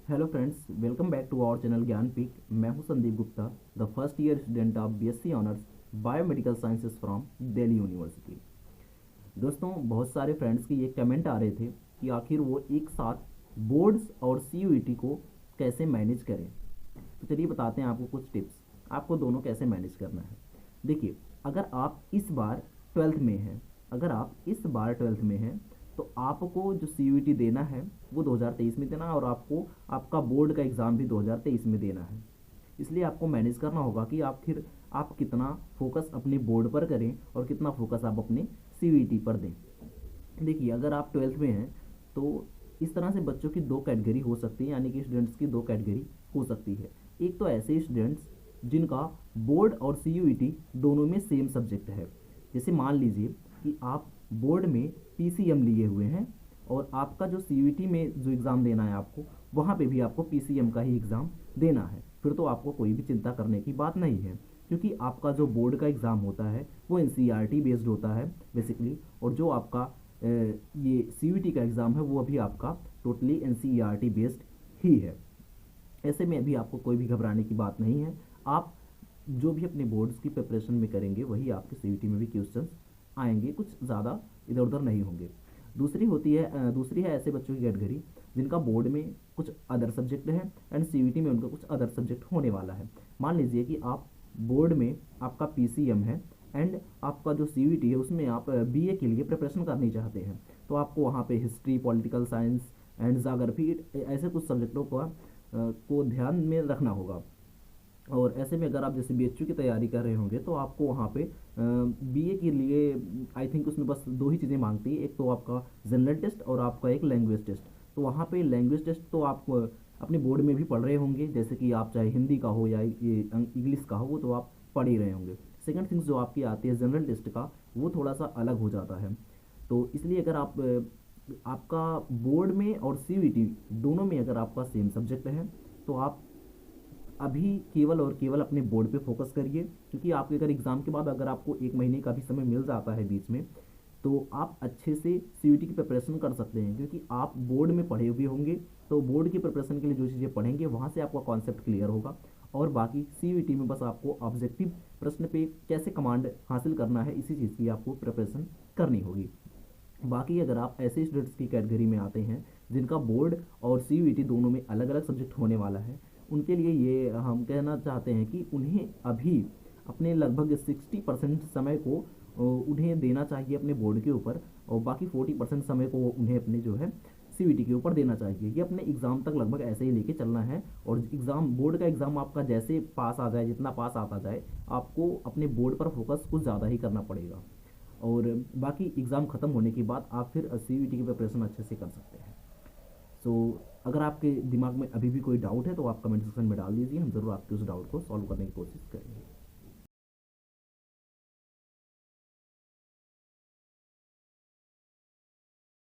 Hello friends, welcome back to our channel Gyan Peak. मैं हूं Sandeep Gupta, the first year student of BSc honours biomedical sciences from Delhi University. दोस्तों, बहुत सारे friends के ये कमेंट आ रहे थे कि आखिर वो एक साथ बोर्ड्स और सीयूईटी को कैसे मैनेज करें। तो चलिए बताते हैं आपको कुछ टिप्स, आपको दोनों कैसे मैनेज करना है। देखिए, अगर आप इस बार ट्वेल्थ में हैं अगर आप इस बार ट्वेल्थ में हैं तो आपको जो सीयूईटी देना है वो 2023 में देना है, और आपको आपका बोर्ड का एग्ज़ाम भी 2023 में देना है। इसलिए आपको मैनेज करना होगा कि आखिर आप कितना फोकस अपने बोर्ड पर करें और कितना फोकस आप अपने सीयूईटी पर दें। देखिए, अगर आप ट्वेल्थ में हैं तो इस तरह से बच्चों की दो कैटेगरी हो सकती है, यानी कि स्टूडेंट्स की दो कैटेगरी हो सकती है। एक तो ऐसे स्टूडेंट्स जिनका बोर्ड और सीयूईटी दोनों में सेम सब्जेक्ट है। जैसे मान लीजिए कि आप बोर्ड में पीसीएम लिए हुए हैं और आपका जो सीयूईटी में जो एग्ज़ाम देना है आपको, वहाँ पे भी आपको पीसीएम का ही एग्ज़ाम देना है। फिर तो आपको कोई भी चिंता करने की बात नहीं है, क्योंकि आपका जो बोर्ड का एग्ज़ाम होता है वो एनसीईआरटी बेस्ड होता है बेसिकली, और जो आपका ये सीयूईटी का एग्ज़ाम है वो अभी आपका टोटली एनसीईआरटी बेस्ड ही है। ऐसे में अभी आपको कोई भी घबराने की बात नहीं है। आप जो भी अपने बोर्ड्स की प्रिपरेशन में करेंगे वही आपके सीयूईटी में भी क्वेश्चंस आएंगे, कुछ ज़्यादा इधर उधर नहीं होंगे। दूसरी है ऐसे बच्चों की कैटेगरी जिनका बोर्ड में कुछ अदर सब्जेक्ट है एंड सीयूईटी में उनका कुछ अदर सब्जेक्ट होने वाला है। मान लीजिए कि आप बोर्ड में आपका पीसीएम है एंड आपका जो सीयूईटी है उसमें आप बीए के लिए प्रिपरेशन करनी चाहते हैं, तो आपको वहाँ पे history, political science and geography ऐसे कुछ सब्जेक्टों को ध्यान में रखना होगा। और ऐसे में अगर आप जैसे बीएचयू की तैयारी कर रहे होंगे तो आपको वहाँ पे बीए के लिए आई थिंक उसमें बस दो ही चीज़ें मांगती है, एक तो आपका जनरल टेस्ट और आपका एक लैंग्वेज टेस्ट। तो वहाँ पे लैंग्वेज टेस्ट तो आप अपने बोर्ड में भी पढ़ रहे होंगे, जैसे कि आप चाहे हिंदी का हो या ये इंग्लिश का हो वो तो आप पढ़ ही रहे होंगे। सेकंड थिंग्स जो आपकी आती है जनरल टेस्ट का, वो थोड़ा सा अलग हो जाता है। तो इसलिए अगर आप आपका बोर्ड में और सीयूईटी दोनों में अगर आपका सेम सब्जेक्ट है तो आप अभी केवल और केवल अपने बोर्ड पे फोकस करिए, क्योंकि आपके अगर एग्ज़ाम के बाद अगर आपको एक महीने का भी समय मिल जाता है बीच में, तो आप अच्छे से सीयूईटी की प्रिपरेशन कर सकते हैं, क्योंकि आप बोर्ड में पढ़े हुए होंगे। तो बोर्ड की प्रिपरेशन के लिए जो चीज़ें पढ़ेंगे वहाँ से आपका कॉन्सेप्ट क्लियर होगा, और बाकी सीयूईटी में बस आपको ऑब्जेक्टिव प्रश्न पे कैसे कमांड हासिल करना है इसी चीज़ की आपको प्रिपरेशन करनी होगी। बाकी अगर आप ऐसे स्टूडेंट्स की कैटेगरी में आते हैं जिनका बोर्ड और सीयूईटी दोनों में अलग अलग सब्जेक्ट होने वाला है, उनके लिए ये हम कहना चाहते हैं कि उन्हें अभी अपने लगभग 60% समय को उन्हें देना चाहिए अपने बोर्ड के ऊपर, और बाकी 40% समय को उन्हें अपने जो है सीयूईटी के ऊपर देना चाहिए। ये अपने एग्ज़ाम तक लगभग ऐसे ही लेके चलना है, और एग्ज़ाम बोर्ड का एग्ज़ाम आपका जैसे पास आ जाए, जितना पास आता जाए, आपको अपने बोर्ड पर फोकस कुछ ज़्यादा ही करना पड़ेगा। और बाकी एग्ज़ाम ख़त्म होने के बाद आप फिर सीयूईटी की प्रिपरेशन अच्छे से कर सकते हैं। सो अगर आपके दिमाग में अभी भी कोई डाउट है तो आप कमेंट सेक्शन में डाल दीजिए, हम ज़रूर आपके उस डाउट को सॉल्व करने की कोशिश करेंगे।